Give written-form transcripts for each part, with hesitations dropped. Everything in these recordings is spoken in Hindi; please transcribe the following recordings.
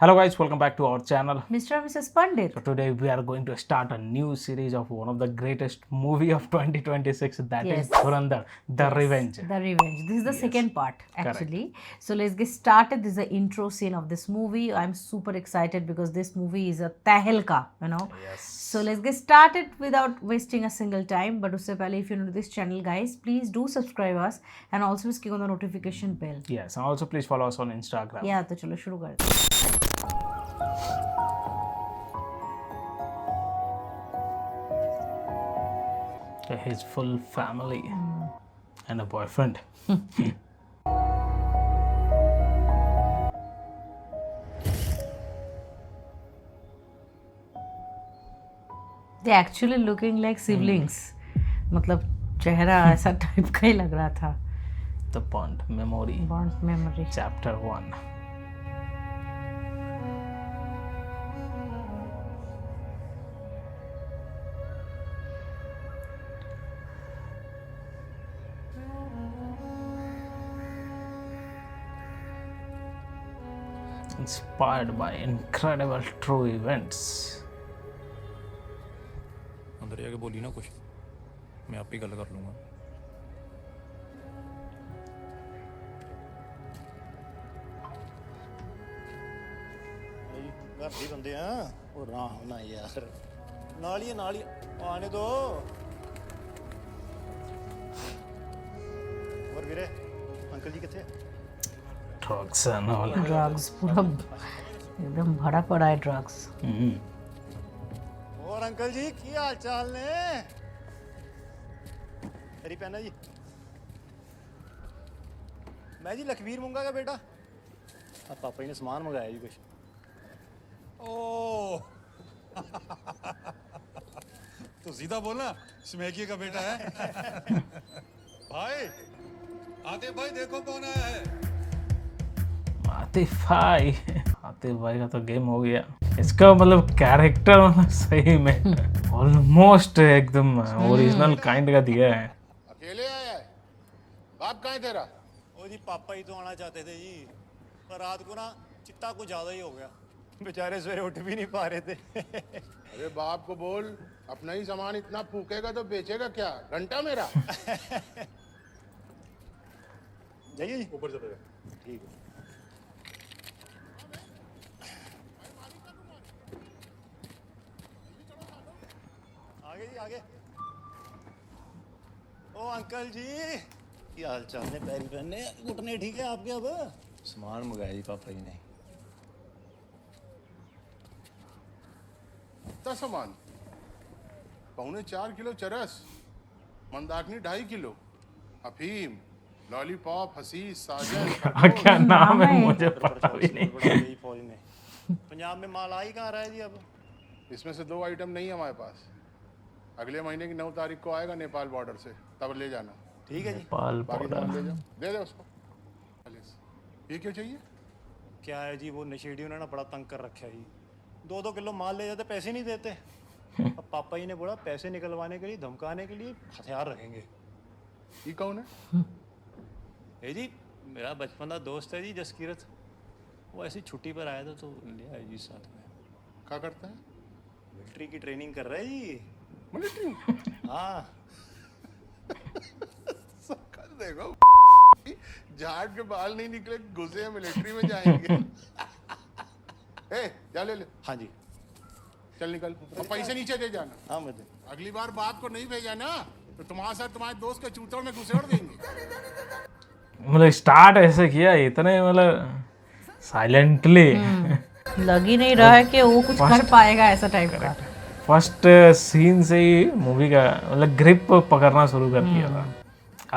Hello guys, welcome back to our channel. Mr. and Mrs. Pandit. So today we are going to start a new series of one of the greatest movie of 2026, that is Yes. Dhurandhar, The Revenge. The Revenge. This is the second part actually. So let's get started. This is the intro scene of this movie. I'm super excited because this movie is a tehelka, Yes. So let's get started without wasting a single time. But usse pehle, if you're new to this channel, guys, please do subscribe us and also click on the notification bell. Yes, and also please follow us on Instagram. Yeah, तो चलो शुरू करते हैं. His full family and a boyfriend. They actually looking like siblings. मतलब चेहरा ऐसा टाइप का ही लग रहा था. The Bond Memory. Bond memory. Chapter 1. Inspired by incredible true events. अंदर जाके बोली ना कुछ, मैं आप ही गल कर लूँगा. घर भी बंदे हैं और आराम ना यार नाली आने दो और वीरे अंकल जी कितने Drugs and all. Drugs पूरा एकदम भरा पड़ा है drugs. और अंकल जी की हाल चाल ने मेरी पैना जी मैं जी लखवीर मुंगा का बेटा अब पापा जी ने सामान मंगाया जी कुछ ओ तो सीधा बोलना स्मैकी का बेटा है. भाई आतिफ भाई देखो कौन आया है. आतिफ भाई का तो गेम हो गया. इसका मतलब कैरेक्टर मतलब सही में ऑलमोस्ट एकदम ओरिजिनल काइंड का दिया है. अकेले आया है? बाप कहाँ है तेरा? ओ जी पापा ही तो आना चाहते थे जी पर रात को ना चित्ता कुछ ज्यादा ही हो गया बेचारे सवेरे उठ भी नहीं पा रहे थे. अरे बाप को बोल अपना ही सामान इतना फूकेगा तो बेचेगा क्या? घंटा मेरा. जाइए जी ऊपर चले गए. ठीक है आगे जी आगे ओ अंकल जी की हाल चाल ने पैरी पहनने घुटने ठीक है आपके अब सामान मंगाया जी पापा जी ने इतना सामान 4.25 किलो चरस, मंदाकिनी 2.5 किलो, अफीम, लॉलीपॉप, हसीस, साजन, क्या नाम है मुझे पता भी नहीं. यही फौज ने पंजाब में माल आ ही कहाँ रहा है जी अब इसमें से 2 आइटम नहीं है हमारे पास. अगले महीने की 9 तारीख को आएगा नेपाल बॉर्डर से, तब ले जाना. ठीक है जी पाल बाकी पाउडर. सामान ले जाओ, दे दे उसको. ये क्यों चाहिए? क्या है जी वो नशेड़ियों ने ना बड़ा तंग कर रखा है जी 2-2 किलो माल ले जाते पैसे नहीं देते. अब पापा जी ने बोला पैसे निकलवाने के लिए धमकाने के लिए हथियार रखेंगे. ये कौन है? ये जी मेरा बचपन का दोस्त है जी जसकीरत वो ऐसी छुट्टी पर आया था तो ले आया जी साथ में. क्या करता है? मिलिट्री की ट्रेनिंग कर रहा है जी. मिलिट्री. हाँ कर देखो झाड़ के बाल नहीं निकले घुसे हैं मिलिट्री में जाएंगे. ए जा ले हाँ जी चल निकल और पैसे नीचे दे जाना. हाँ मुझे अगली बार बाप को नहीं भेजा ना तो तुम्हारे साथ तुम्हारे दोस्त के चूतड़ में घुसेड़ देंगे. मतलब स्टार्ट ऐसे किया इतने मतलब साइलेंटली. लग ही नहीं रहा है कि वो कुछ कर पाएगा ऐसा टाइप का. फर्स्ट सीन से ही मूवी का मतलब ग्रिप पकड़ना शुरू कर दिया था.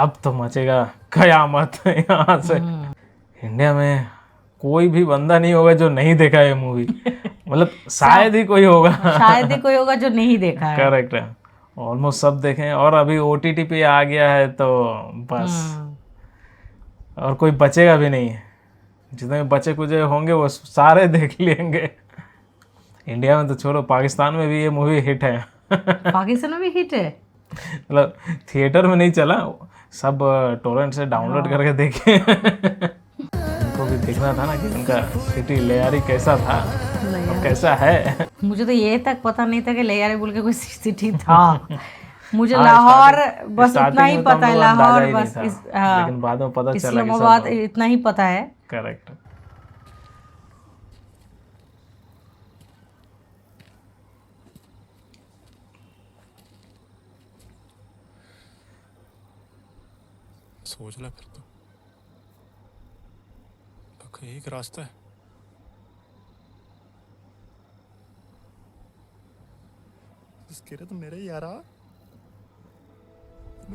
अब तो मचेगा कयामत यहाँ से. इंडिया में कोई भी बंदा नहीं होगा जो नहीं देखा है मूवी. मतलब शायद ही कोई होगा. शायद ही कोई होगा जो नहीं देखा है. करेक्ट है. ऑलमोस्ट सब देखे हैं और अभी OTT पे आ गया है तो बस और कोई बचेगा भी नहीं. जितने बचे कुछ होंगे वो सारे देख लेंगे. इंडिया में तो छोड़ो पाकिस्तान में भी ये मूवी हिट है. पाकिस्तान में भी हिट है. मतलब थिएटर में नहीं चला, सब टोरेंट से डाउनलोड करके देखे. उनको भी देखना पूछना था ना कि उनका सिटी लेयारी कैसा था और कैसा है। मुझे तो ये तक पता नहीं था कि लेयारी बोल के कोई सिटी था। मुझे हाँ, लाहौर स्टार्टिंग- बस इतना स्टार्टिंग ही में तो हम पता है, लोग अंदाजा लाहौर ही नहीं बस था, हाँ, लेकिन बाद में पता चला कि इस्लामाबाद सब इतना ही पता है। करेक्ट। सोच ले फिर तो एक रास्ता है। तो मेरे यारा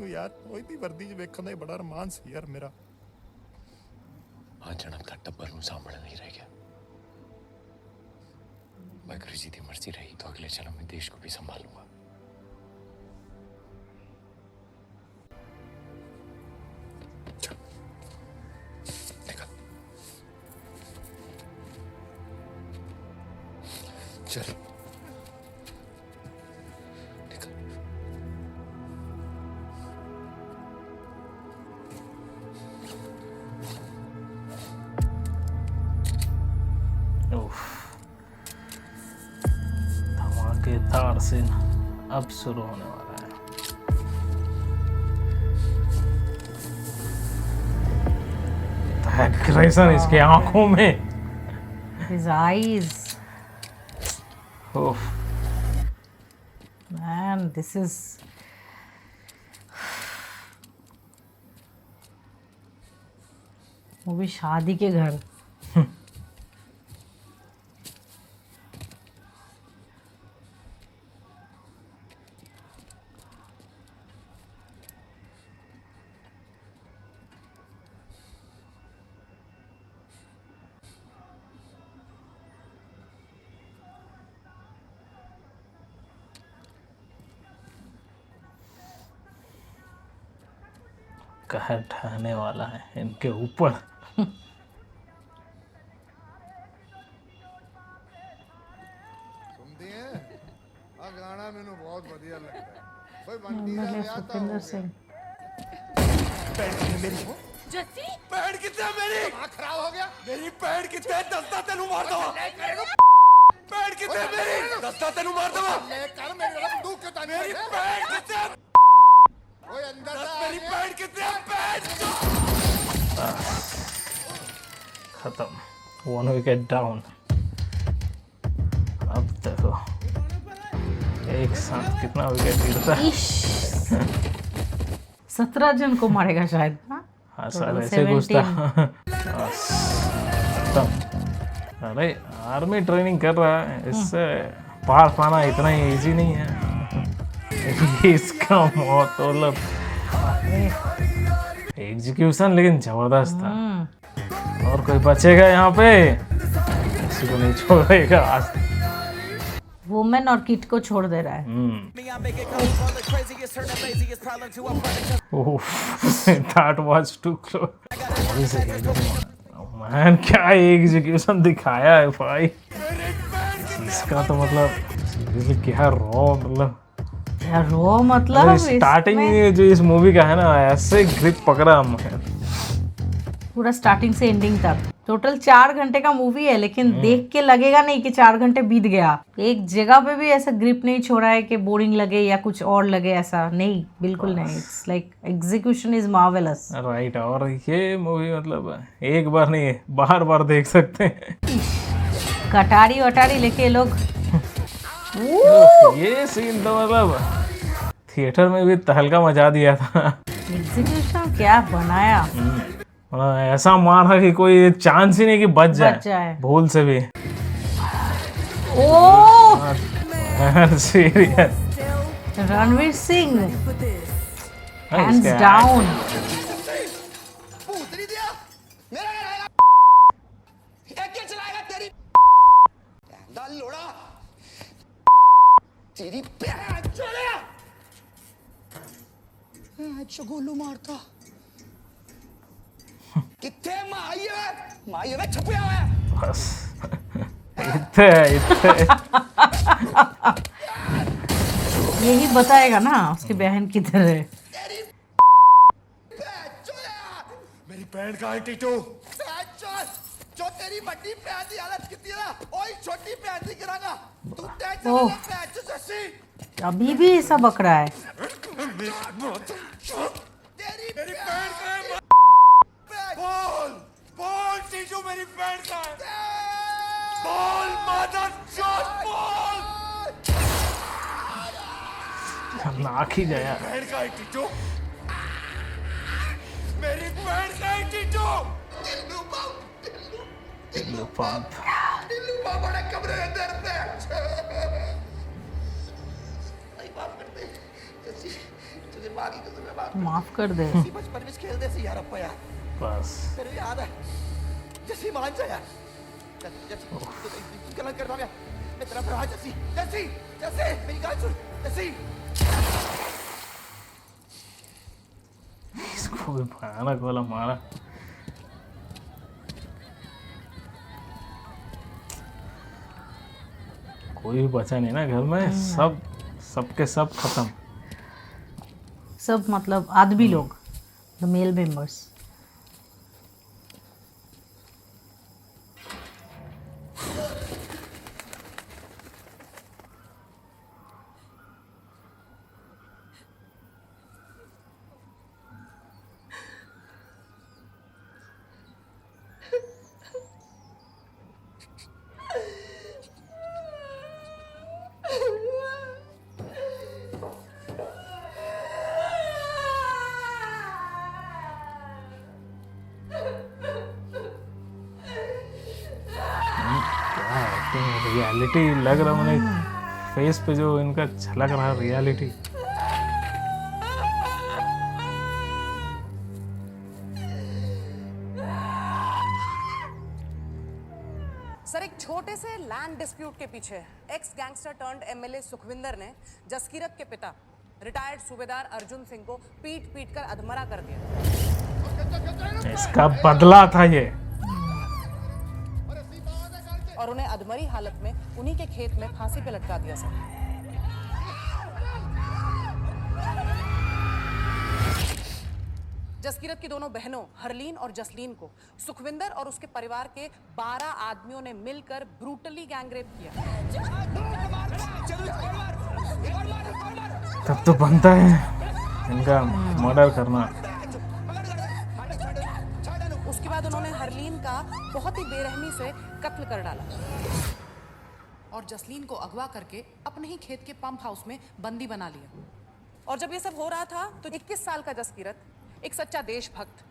यार ਉਹ ਇਤਨੀ ਵਰਦੀ ਚ ਵੇਖਣ ਦਾ ਬੜਾ ਰਮਾਨ ਸੀ ਯਾਰ ਮੇਰਾ। हाँ जन्म तक टब्बर ਨੂੰ ਸਾਂਭਣਾ नहीं रह गया। वाहिगुरु जी की मर्जी रही तो अगले जन्म में देश को भी संभालूंगा। चल धमाकेदार सीन अब शुरू होने वाला है। एग्रेशन इसके आंखों में। His eyes, उफ, man, this is वो भी शादी के घर। कहर ढहने वाला है इनके ऊपर। सुनती हैं आ गाना मैंने बहुत बढ़िया लगता है भाई बंटी का एमएलए ब्याह था सुखविंदर सिंह। पैर कितने मेरी दिमाग खराब हो गया मेरी पैर कितने दस्ता तेनू मार दवा। पैर कितने मेरी दस्ता तेनू मार दवा। ले कर मेरी तरफ तू क्यों तानी मेरी पैर कितने ओए अंदर दस से मेरी पैर कितने पैर खत्म। 1 विकेट डाउन। अब देखो एक साथ कितना विकेट गिरता है। 17 जन को मारेगा शायद। हाँ? हाँ Total सर ऐसे घुसता। बस, खत्म। अरे आर्मी ट्रेनिंग कर रहा है, इससे पार पाना इतना ही इजी नहीं है। इसका मौत मतलब एग्जीक्यूशन लेकिन जबरदस्त था। और कोई बचेगा यहाँ पे, किसी को नहीं छोड़ेगा आज। वुमेन और किड को छोड़ दे रहा है। That was too close. Man क्या एग्जीक्यूशन दिखाया है भाई। इसका तो मतलब seriously क्या रॉ मतलब यार रो मतलब स्टार्टिंग इसमें जो इस मूवी का है ना, ऐसे ग्रिप पकड़ा हमने। पूरा स्टार्टिंग से एंडिंग तक टोटल 4 घंटे का मूवी है, लेकिन देख के लगेगा नहीं कि 4 घंटे बीत गया। एक जगह पे भी ऐसा ग्रिप नहीं छोड़ा है कि बोरिंग लगे या कुछ और लगे, ऐसा नहीं, बिल्कुल नहीं। It's like execution is marvellous. Right. और ये मूवी मतलब एक बार नहीं बार बार देख सकते हैं। कटारी वटारी लेके लोग ये सीन तो मतलब थिएटर में भी तहलका मचा दिया था। एग्जीक्यूशन क्या बनाया। ऐसा मारा कि कोई चांस ही नहीं कि बच जाए। जाए भूल से भी। Oh serious. Ranveer Singh hands down. पूतरी दिया मेरा रहेगा एक क्या चलाएगा तेरी दाल लोड़ा तेरी पैर चले अच्छा गोलू मारता कितने माइये में छुपया हुआ है। बस इतने यही बताएगा ना उसकी बहन किधर है। तेरी पैर चले मेरी पैर का टीटू चल चल तेरी बड़ी भैन की हालत कितनी है ना ओए छोटी भैन की करांगा तू टेंशन ओह। ले भैन चो जस्सी अभी भी ऐसा बक रहा है। तेरी भैन का है बोल बोल जीजू मेरी बहन का है बोल मदर चोट बोल नाक ही गया। बहन का है जीजू मेरी बहन का है जीजू दिल्लू बाबू टिल्लू पंप। दिल्लू बाबू बड़े कमरे में अंदर पे नहीं माफ कर दे जस्सी तुझे मां की कसम है माफ कर दे। जस्सी बचपन में खेलते थे यार अप्पा यार बस तेरे याद है जस्सी मान जा यार जस्सी तू गलत कर रहा है मैं तेरा भरा जस्सी जस्सी जस्सी मेरी बात सुन जस्सी इसको भी भयानक वाला मारा। कोई भी बचा नहीं ना घर में, सबके सब खत्म। सब मतलब आदमी लोग, द मेल मेंबर्स। रियलिटी लग रहा मुझे फेस पे जो इनका झलक रहा रियलिटी। सर एक छोटे से लैंड डिस्प्यूट के पीछे ex gangster turned MLA Sukhvinder ने जसकीरत के पिता रिटायर्ड सूबेदार अर्जुन सिंह को पीट पीट कर अधमरा कर दिया इसका बदला था ये। और उन्हें अधमरी हालत में उन्हीं के खेत में फांसी पे लटका दिया सर। जसकीरत की दोनों बहनों हरलीन और जसलीन को सुखविंदर और उसके परिवार के 12 आदमियों ने मिलकर ब्रूटली गैंगरेप किया। तब तो बनता है इनका मर्डर करना। उसके बाद उन्होंने हरलीन का बहुत ही बेरहमी से कत्ल कर डाला और जसलीन को अगवा करके अपने ही खेत के पंप हाउस में बंदी बना लिया। और जब ये सब हो रहा था तो 21 साल का जसकीरत, एक सच्चा देशभक्त,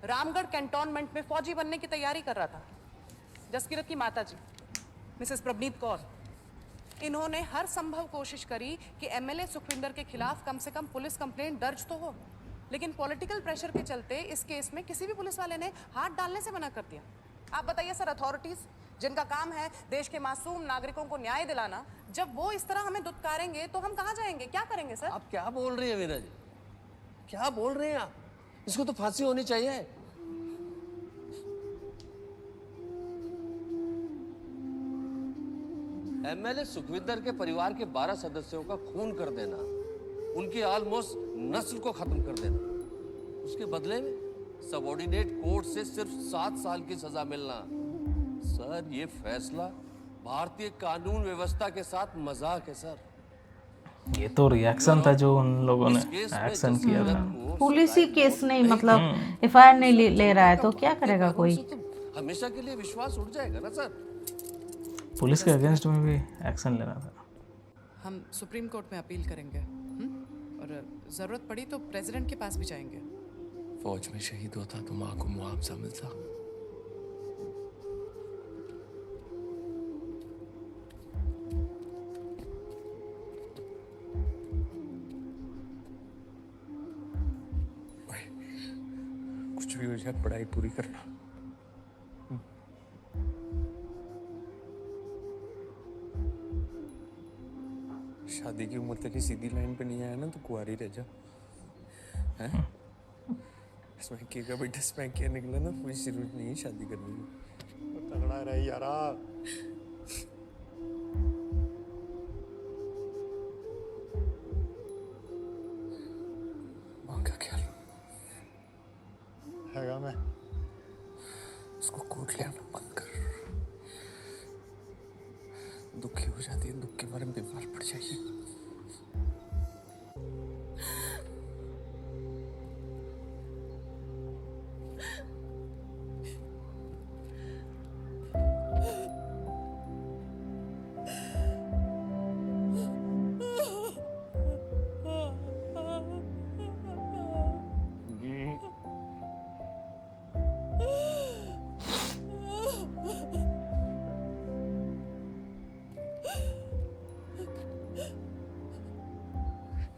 रामगढ़ कैंटोनमेंट में फौजी बनने की तैयारी कर रहा था। जसकीरत की माताजी मिसेस प्रभनीत कौर, इन्होंने हर संभव कोशिश करी कि एमएलए सुखविंदर के खिलाफ कम से कम पुलिस कंप्लेंट दर्ज तो हो, लेकिन पॉलिटिकल प्रेशर के चलते इस केस में किसी भी पुलिस वाले ने हाथ डालने से मना कर दिया। आप बताइए सर, अथॉरिटीज जिनका काम है देश के मासूम नागरिकों को न्याय दिलाना, जब वो इस तरह हमें दुत्कारेंगे तो हम कहाँ जाएंगे, क्या करेंगे सर? आप क्या बोल रहे हैं वीना जी, क्या बोल रहे हैं आप? इसको तो फांसी होनी चाहिए। एमएलए सुखविंदर के परिवार के 12 सदस्यों का खून कर देना, उनकी ऑलमोस्ट नस्ल को खत्म कर देना, उसके बदले में सबऑर्डिनेट कोर्ट से सिर्फ 7 साल की सजा मिलना। सर, ये फैसला भारतीय कानून व्यवस्था के साथ मजाक है सर। ये तो रिएक्शन था जो उन लोगों ने एक्शन किया था। पुलिस ही केस नहीं, मतलब एफआईआर नहीं ले रहा है तो क्या करेगा कोई? हमेशा के लिए विश्वास उठ जाएगा ना सर। पुलिस के अगेंस्ट में भी एक्शन लेना था। हम सुप्रीम कोर्ट में अपील करेंगे और जरूरत पड़ी तो प्रेसिडेंट के पास भी जाएंगे। फौज में शहीद होता तो माँ को मुआवजा मिलता। कुछ भी हो जाए पढ़ाई पूरी करना। शादी की उम्र तक ही सीधी लाइन पे नहीं आया ना तो कुंवारी रह जा। हैं? स्मैकी का बेटा स्मैकिया निकला ना, कोई जरूरत नहीं है शादी करने की। तगड़ा रहे यारा। माँ का ख्याल हैगा मैं। उसको कोर्ट ले आना बंद कर। दुखी हो जाती है, दुख के बारे में बीमार पड़ जाइए।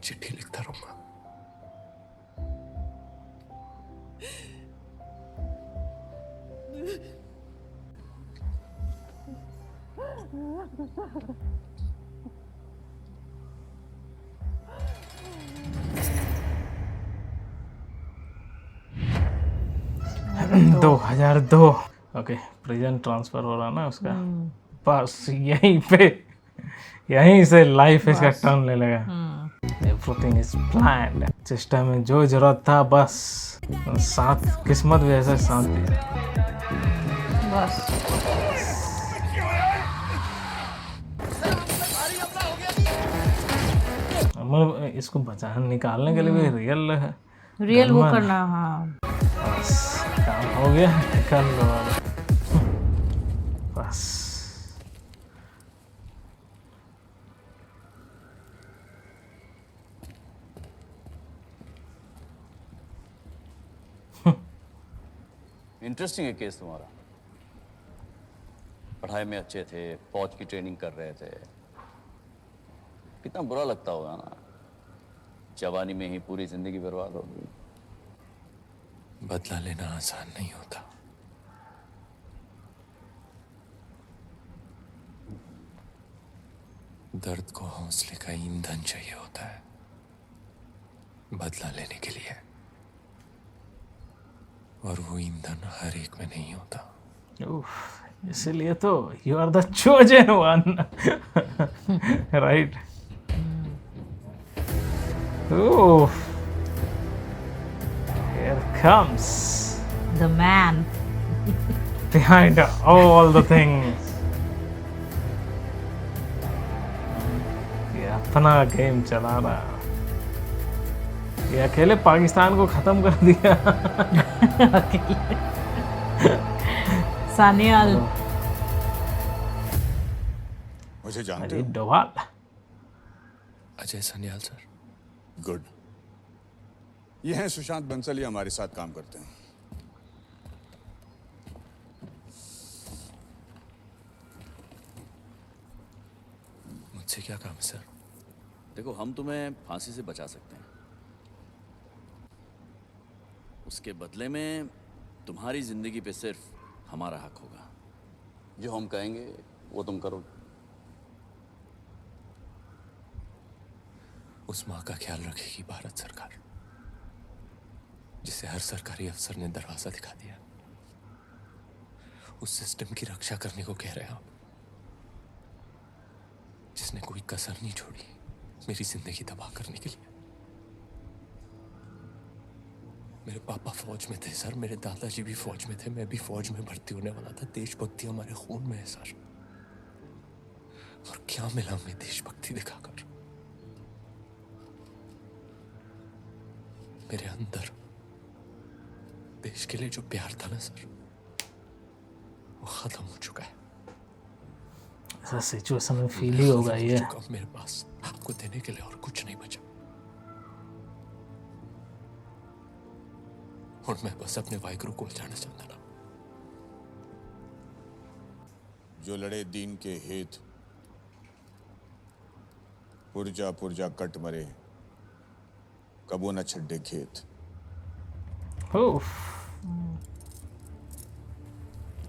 चिट्ठी लिखता रहूंगा। दो 2002। ओके, प्रेजेंट ट्रांसफर हो रहा ना उसका, बस यहीं से लाइफ इसका टर्न ले लेगा। Everything is planned. चेष्टा में जो जरूरत था बस साथ, किस्मत भी ऐसा साथ दिया। बस मतलब इसको बचाने निकालने के लिए भी रियल वो करना। हाँ बस काम हो गया, निकाल लो अब। बस इंटरेस्टिंग है केस तुम्हारा। पढ़ाई में अच्छे थे, फौज की ट्रेनिंग कर रहे थे, कितना बुरा लगता होगा ना, जवानी में ही पूरी जिंदगी बर्बाद हो गई। बदला लेना आसान नहीं होता। दर्द को हौसले का ईंधन चाहिए होता है बदला लेने के लिए, और वो ईंधन हर एक में नहीं होता। इसीलिए तो you are the chosen one, right? Here comes the man behind all the things. ये अपना गेम चला रहा, ये अकेले पाकिस्तान को खत्म कर दिया। सानियाल मुझे जानते अरे हो? डोभाल। अजय सान्याल सर। गुड। ये हैं सुशांत बंसल, ये हमारे साथ काम करते हैं। मुझसे क्या काम है सर? देखो, हम तुम्हें फांसी से बचा सकते हैं, उसके बदले में तुम्हारी जिंदगी पे सिर्फ हमारा हक होगा। जो हम कहेंगे वो तुम करोगे। उस माँ का ख्याल रखेगी भारत सरकार, जिसे हर सरकारी अफसर ने दरवाजा दिखा दिया। उस सिस्टम की रक्षा करने को कह रहे हैं आप, जिसने कोई कसर नहीं छोड़ी मेरी जिंदगी तबाह करने के लिए। मेरे पापा फौज में थे सर, मेरे दादाजी भी फौज में थे, मैं भी फौज में भर्ती होने वाला था। देशभक्ति हमारे खून में है सर। और क्या मिला हमें देशभक्ति दिखाकर? मेरे अंदर देश के लिए जो प्यार था ना सर, वो खत्म हो चुका है। ऐसा सिचुएशन में फील ही होगा ये। मेरे पास आपको देने के लिए और कुछ नहीं बचा, और मैं बस अपने वाहिगुरु को जाना चाहता था। जो लड़े दीन के हेत, पुरजा पुरजा कट मरे, कबो न छड्डे खेत।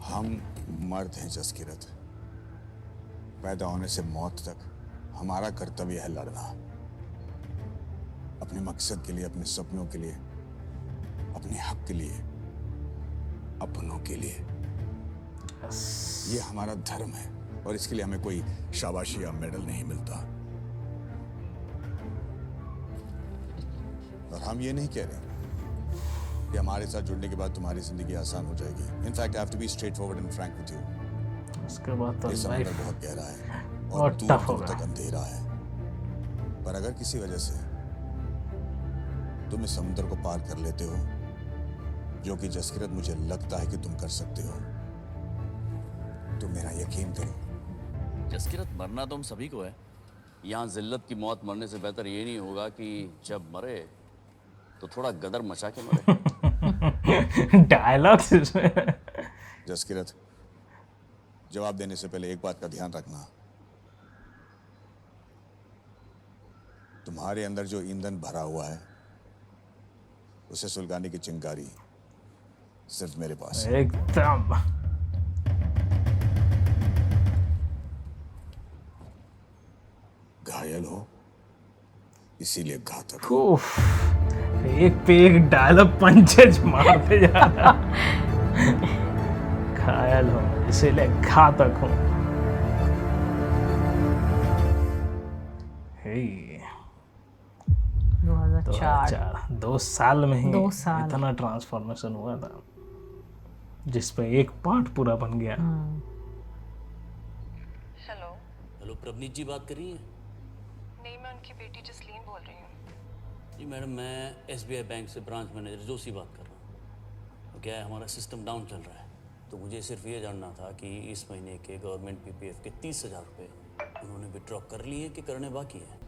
हम मर्द हैं जसकिरत, पैदा होने से मौत तक हमारा कर्तव्य है लड़ना, अपने मकसद के लिए, अपने सपनों के लिए, अपने हक के लिए, अपनों के लिए। ये हमारा धर्म है, और इसके लिए हमें कोई शाबाशी या मेडल नहीं मिलता। और हम ये नहीं कह रहे कि हमारे साथ जुड़ने के बाद तुम्हारी जिंदगी आसान हो जाएगी। In fact I have to be straightforward and frank with you. उसके बाद तो ये समंदर बहुत गहरा है, और और दूर टफ दूर होगा। तक अंधेरा है। पर अगर किसी वजह से तुम इस समुद्र को पार कर लेते हो, जो कि जसकिरत मुझे लगता है कि तुम कर सकते हो, तो मेरा यकीन करो। जसकिरत मरना तो हम सभी को है। यहाँ जिल्लत की मौत मरने से बेहतर ये नहीं होगा कि जब मरे तो थोड़ा गदर मचा के मरे। डायलॉग्स इसमें। जसकिरत, जवाब देने से पहले एक बात का ध्यान रखना, तुम्हारे अंदर जो ईंधन भरा हुआ है उसे सुलगाने की चिंगारी सिर्फ मेरे पास है। एकदम। घायल हो इसीलिए घातक हो। उफ, एक पे एक डायलॉग पंचेज मारते जा रहा। घायल हो इसीलिए घातक हूँ। हे, 2004। 2 साल में ही 2 साल। इतना ट्रांसफॉर्मेशन हुआ था, जिसपे एक पार्ट पूरा बन गया। हेलो। हेलो, प्रवनीत जी बात कर रही हैं? नहीं, मैं उनकी बेटी जसलीन बोल रही हूँ। जी मैडम, मैं SBI बैंक से ब्रांच मैनेजर जोशी बात कर रहा हूँ। तो क्या है, हमारा सिस्टम डाउन चल रहा है, तो मुझे सिर्फ ये जानना था कि इस महीने के गवर्नमेंट PPF के 30,000 रुपये उन्होंने विड्रॉ कर लिए कि करने बाकी है।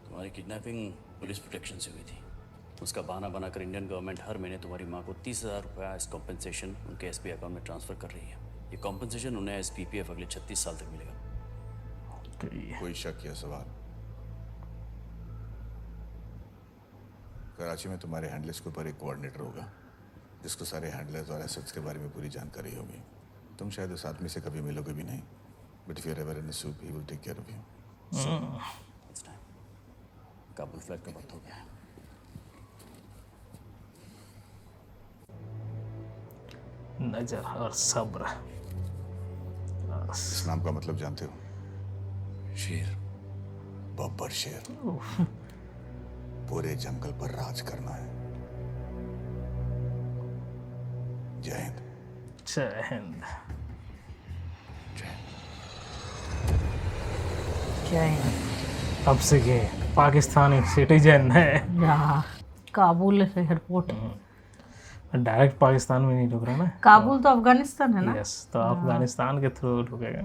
तुम्हारी किडनैपिंग पुलिस प्रोटेक्शन से हुई थी, उसका बहाना बनाकर इंडियन गवर्नमेंट हर महीने तुम्हारी माँ को 30,000 रुपये एज कॉम्पनसेशन उनके SBI अकाउंट में ट्रांसफ़र कर रही है। ये कॉम्पनसेशन उन्हें एज PPF अगले 36 साल तक मिलेगा। कोई शक या सवाल? कराची में तुम्हारे हैंडलर्स के ऊपर एक कोऑर्डिनेटर होगा जिसको सारे हैंडलर्स और एसेट्स के बारे में पूरी जानकारी होगी। तुम शायद उस आदमी से कभी मिलोगे भी नहीं, but if you are ever in soup he will take care of you. Kabul flight का वक्त हो गया है। नजर और सब्र। इस नाम का मतलब जानते हो? शेर। बब्बर शेर। पूरे जंगल पर राज करना है। जय हिंद। जय हिंद। क्या है? अब से ये पाकिस्तानी सिटीजन है। यहाँ काबुल एयरपोर्ट। डायरेक्ट पाकिस्तान में नहीं रुक रहा ना। काबुल तो अफगानिस्तान है ना। यस, तो अफगानिस्तान के थ्रू रुकेगा।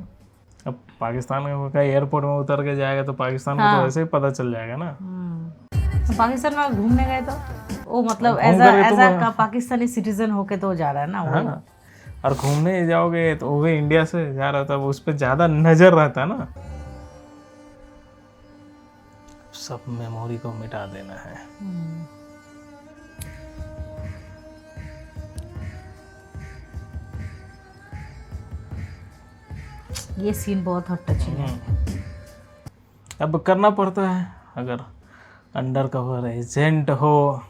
अब पाकिस्तान का एयरपोर्ट में उतर के जाएगा तो पाकिस्तान को तो वैसे ही पता चल जाएगा ना। तो पाकिस्तान में घूमने गए तो वो मतलब पाकिस्तानी सिटीजन होके तो जा रहा है ना वो। हाँ, और घूमने जाओगे तो वो भी इंडिया से जा रहा था, उस पर ज़्यादा नज़र रहता है ना। सब मेमोरी को मिटा देना है। ये सीन बहुत हॉट टचिंग है। अब करना पड़ता है, अगर अंडर कवर एजेंट हो,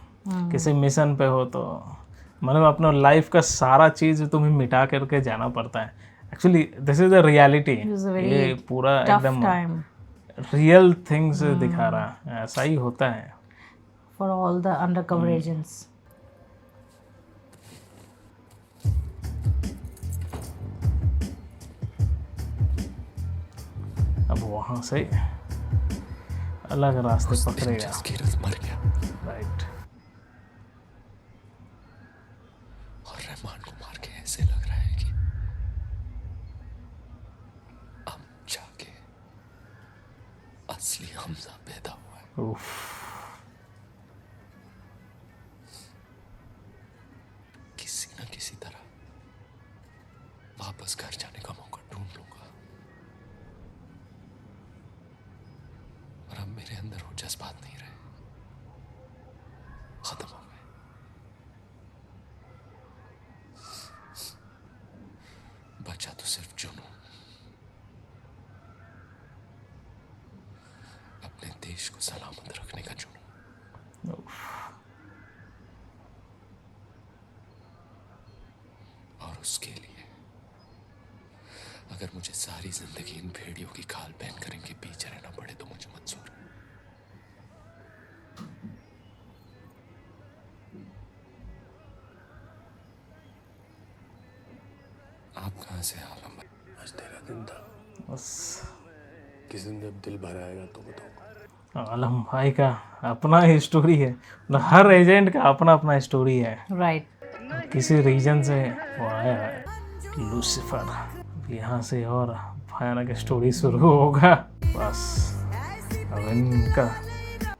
किसी मिशन पे हो, तो मतलब अपना लाइफ का सारा चीज़ तुम्हें मिटा करके जाना पड़ता है। Actually this is the reality. ये पूरा एकदम रियल थिंग्स दिखा रहा है, ऐसा ही होता है for all the under cover agents. अब वहाँ से अलग रास्ते पकड़ेगा। मर गया राइट। और रहमान को मार के ऐसे लग रहा है कि अब जाके असली हमजा पैदा हुआ है। किसी न किसी तरह वापस घर जाने का मौका ढूंढ लूंगा, और अब मेरे अंदर वो जज्बात नहीं रहे, खत्म हो गए। बचा तो सिर्फ जुनून, अपने देश को सलामत रखने का जुनून। और उसके लिए अगर मुझे सारी जिंदगी इन भेड़ियों की खाल पहनकर इनके पीछे रहना पड़े तो मुझे मंजूर है। आप कहाँ से आलम भाई? आज तेरा दिन था। बस किसी दिन जब दिल भर आएगा तो बताऊंगा। आलम भाई का अपना ही स्टोरी है, मतलब हर एजेंट का अपना अपना स्टोरी है। राइट। किसी रीजन से वो आया है लूसीफर, यहाँ से और भयानक स्टोरी शुरू होगा। बस अब इनका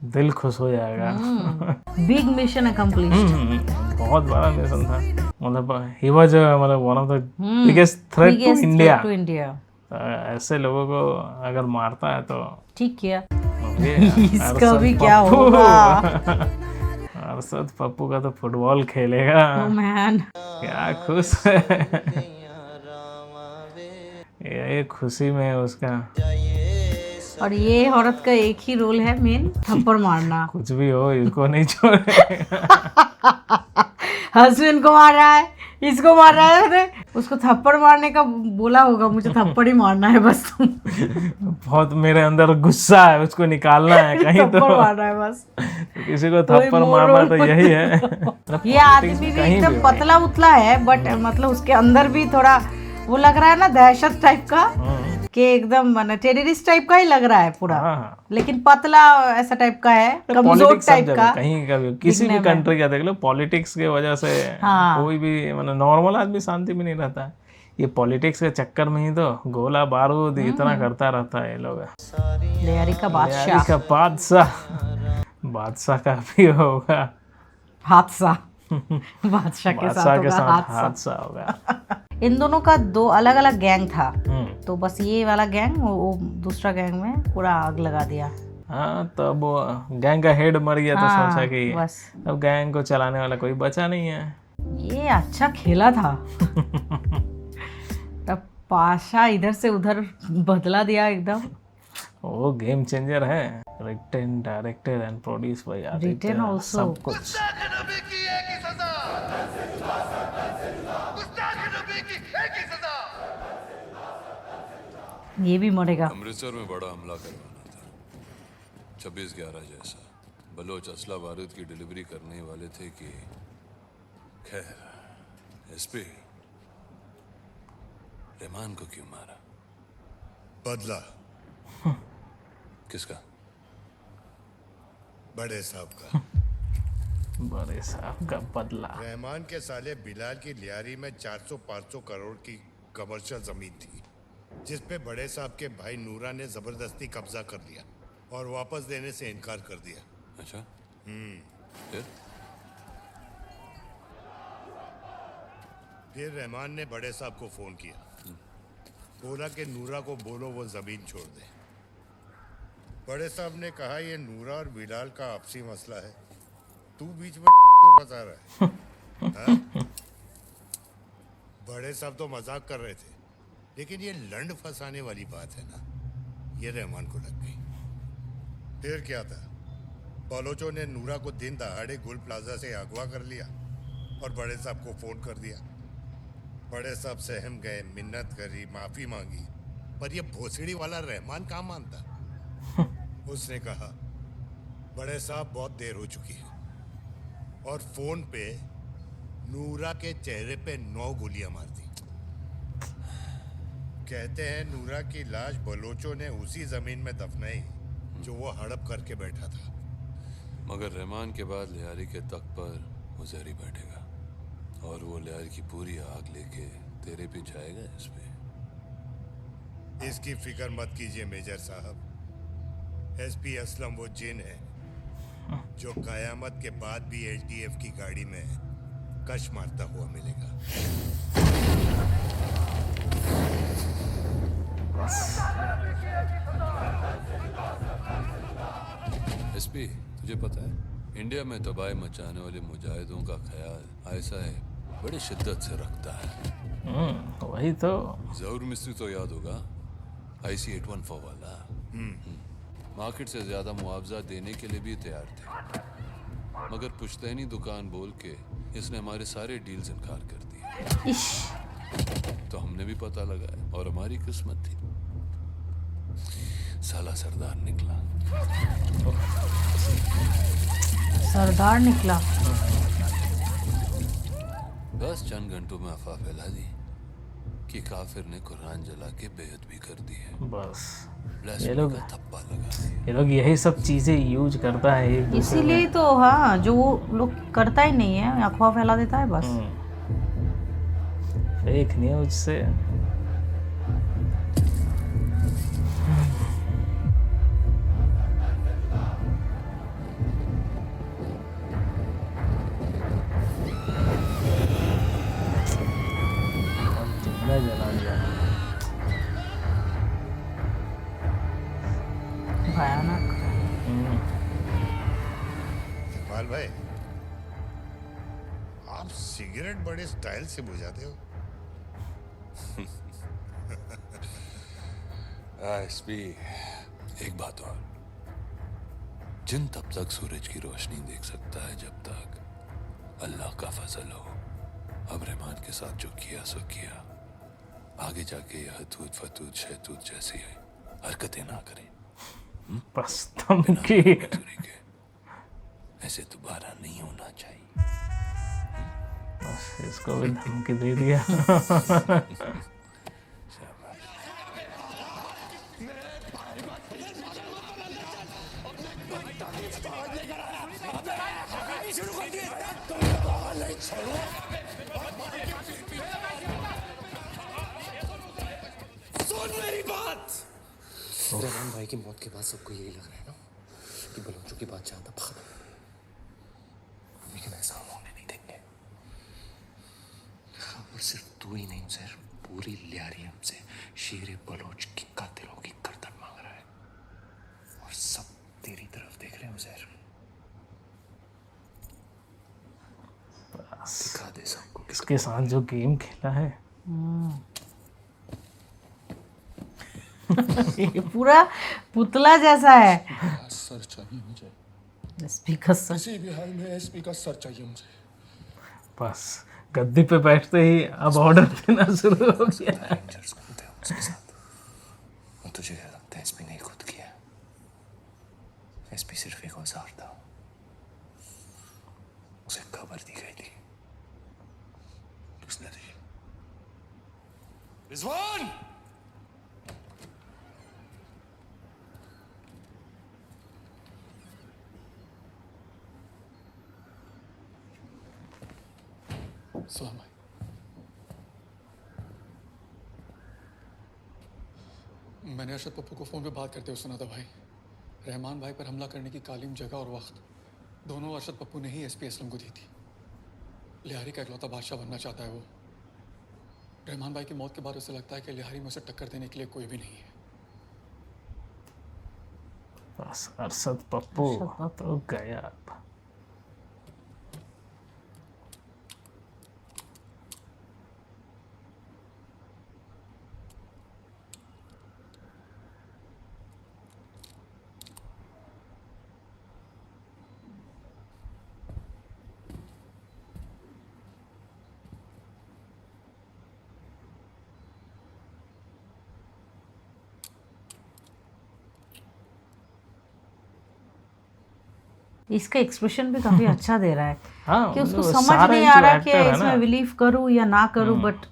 दिल खुश हो जाएगा। Big mission accomplished. बहुत बड़ा मिशन था, मतलब ही वाज मतलब one of the biggest threat to India. ऐसे लोगों को अगर मारता है तो ठीक किया। इसका भी क्या होगा? अरशद पप्पू का तो फुटबॉल खेलेगा। मैन क्या खुश है ये खुशी में उसका। और ये औरत का एक ही रोल है मेन, थप्पड़ मारना। कुछ भी हो इसको नहीं छोड़ेगा। हस्बैंड को मार रहा है, इसको मार रहा है, उसको थप्पड़ मारने का बोला होगा, मुझे थप्पड़ ही मारना है बस। तुम बहुत मेरे अंदर गुस्सा है, उसको निकालना है कहीं तो थप्पड़ मारना है बस। तो किसी को थप्पड़ मारना तो यही है। ये आदमी भी एकदम पतला उतला है, बट मतलब उसके अंदर भी थोड़ा वो लग रहा है ना, दहशत टाइप का, कि एकदम टेररिस्ट टाइप का ही लग रहा है पूरा। लेकिन पतला ऐसा टाइप का है, कमजोर टाइप का। कहीं का भी किसी भी कंट्री का देख लो, पॉलिटिक्स के वजह से कोई भी मतलब नॉर्मल आदमी शांति में नहीं रहता है। ये पॉलिटिक्स के चक्कर में ही तो गोला बारूद इतना करता रहता है ये लोग। लेयारी का बादशाह, बादशाह का भी होगा हादसा। बादशाह के साथ हादसा होगा। इन दोनों का दो अलग अलग गैंग था, तो बस ये वाला गैंग वो दूसरा गैंग में पूरा आग लगा दिया। हाँ, तब वो गैंग का हेड मर गया तो सोचा कि बस अब गैंग को चलाने वाला कोई बचा नहीं है। ये अच्छा खेला था। तब पाशा इधर से उधर बदला दिया एकदम। वो गेम चेंजर है। Written, directed and produce by Aditya, सब कुछ। ये भी मरेगा। अमृतसर में बड़ा हमला करवाना था, 26/11 जैसा। बलोच असला बारूद की डिलीवरी करने ही वाले थे कि खैर एसपी रहमान को क्यों मारा? बदला किसका? बड़े साहब का। बड़े साहब का बदला। रहमान के साले बिलाल की लियारी में 400-500 करोड़ की कमर्शियल जमीन थी, जिस पे बड़े साहब के भाई नूरा ने जबरदस्ती कब्जा कर लिया और वापस देने से इनकार कर दिया। अच्छा, फिर रहमान ने बड़े साहब को फोन किया, बोला कि नूरा को बोलो वो जमीन छोड़ दे। बड़े साहब ने कहा ये नूरा और बिलाल का आपसी मसला है, तू बीच में क्यों फंसा रहा है? हाँ? बड़े साहब तो मजाक कर रहे थे, लेकिन ये लंड फंसाने वाली बात है ना, ये रहमान को लग गई। फिर क्या था, बलोचों ने नूरा को दिन दहाड़े गुल प्लाजा से अगवा कर लिया और बड़े साहब को फोन कर दिया। बड़े साहब सहम गए, मिन्नत करी, माफी मांगी, पर ये भोसड़ी वाला रहमान कहाँ मानता। उसने कहा बड़े साहब बहुत देर हो चुकी है, और फोन पे नूरा के चेहरे पे 9 गोलियां मार दी। कहते हैं नूरा की लाश बलोचों ने उसी जमीन में दफनाई जो वो हड़प करके बैठा था। मगर रहमान के बाद लियारी के तख्त पर मुजहरी बैठेगा और वो लियारी की पूरी आग लेके तेरे पे जाएगा। इसकी फिक्र मत कीजिए मेजर साहब, एसपी असलम वो जिन है जो कयामत के बाद भी एलटीएफ की गाड़ी में कश मारता हुआ मिलेगा। एसपी, तुझे पता है इंडिया में तबाही मचाने वाले मुजाहिदों का ख्याल ऐसा है बड़ी शिद्दत से रखता है। वही तो। जहूर मिस्त्री तो याद होगा, IC-814 वाला। मार्केट से ज्यादा मुआवजा देने के लिए भी तैयार थे, मगर पुश्तैनी दुकान बोल के इसने हमारे सारे डील्स इनकार कर दिए। तो हमने भी पता लगाया और हमारी किस्मत थी, साला सरदार निकला। सरदार निकला। बस चंद घंटों में अफवाह फैला दी कि काफिर ने कुरान जला के बेअदबी कर दी है। बस ये लोग यही सब चीजें यूज करता है एक दूसरे में। इसीलिए तो हाँ, जो वो लोग करता ही नहीं है, अफवाह फैला देता है बस। फेक न्यूज से जिंदा जला दिया। भयानक। इकबाल भाई, आप सिगरेट बड़े स्टाइल से बुझाते हो। एसपी, एक बात और, जिन तब तक सूरज की रोशनी देख सकता है जब तक अल्लाह का फजल हो। अब रहमान के साथ जो किया सो किया, आगे जाके यह हतूत फतूत शहतूत जैसी हरकतें ना करें। बस धमकी। ऐसे दोबारा नहीं होना चाहिए। बस इसको भी धमकी दे दिया। सुन मेरी बात। रहमान भाई की मौत के बाद सबको यही लग रहा है ना कि बलोचों की बात ज्यादा भाग, लेकिन ऐसा हम होने नहीं देंगे। और सिर्फ तू ही नहीं उसे, पूरी लियारी हमसे शेर बलोच की कातिलों की गर्दन मांग रहा है, और सब तेरी तरफ देख रहे हैं उजैर। दिखा दे सबको इसके साथ जो गेम खेला है। ये पूरा पुतला जैसा है। सर चाहिए मुझे, एसपी का सर। किसी भी हाल में एसपी का सर चाहिए मुझे। बस गद्दी पे बैठते ही अब ऑर्डर देना शुरू हो गया। उसके साथ और तुझे क्या लगता है एसपी ने खुद किया? एसपी सिर्फ एक औजार था, उसे खबर दी गई थी, उसने दी। रिजवान! सलाम भाई। मैंने अरशद पप्पू को फोन पे बात करते हुए सुना था भाई। रहमान भाई पर हमला करने की कालीम, जगह और वक्त दोनों अरशद पप्पू ने ही एसपी असलम को दी थी। लिहारी का इकलौता बादशाह बनना चाहता है वो। रहमान भाई की मौत के बाद उसे लगता है कि लिहारी में उसे टक्कर देने के लिए कोई भी नहीं है। बस अरशद पप्पू तो गया। इसका एक्सप्रेशन भी काफी अच्छा दे रहा है। हाँ, कि उसको मतलब समझ सारा नहीं जो आ रहा कि actor है इसमें ना। बिलीव करूँ या ना करूँ, बट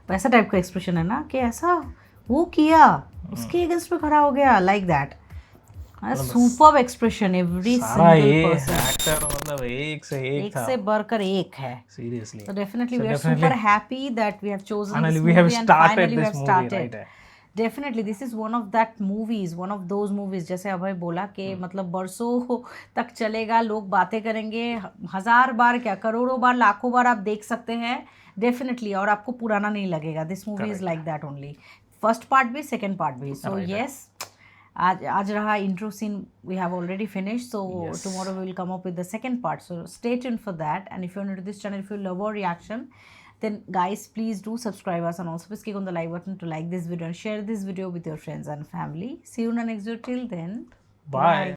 वैसा टाइप का एक्सप्रेशन है ना कि ऐसा वो किया, उसके अगेंस्ट पे खड़ा हो गया, like that. Superb expression, every सारा ये सिंगल पर्सन एक्टर मतलब एक से एक था। से बढ़कर एक है। Seriously. So definitely we are super happy that we have chosen Finally this we have movie and started finally we this have movie, started. right? Definitely this is one of that movies, one of those movies, जैसे अभय बोला कि मतलब बरसों तक चलेगा, लोग बातें करेंगे, 1000 बार क्या, करोड़ों बार, लाखों बार आप देख सकते हैं डेफिनेटली, और आपको पुराना नहीं लगेगा। This movie is like that only. First part भी, सेकेंड पार्ट भी। सो यस, आज रहा intro scene, we have already finish, so tomorrow we will come up with the second part, so stay tuned for that. And if you are new to this channel, if you love our reaction, then guys please do subscribe us and also please click on the like button to like this video and share this video with your friends and family. See you in the next video. Till then, bye.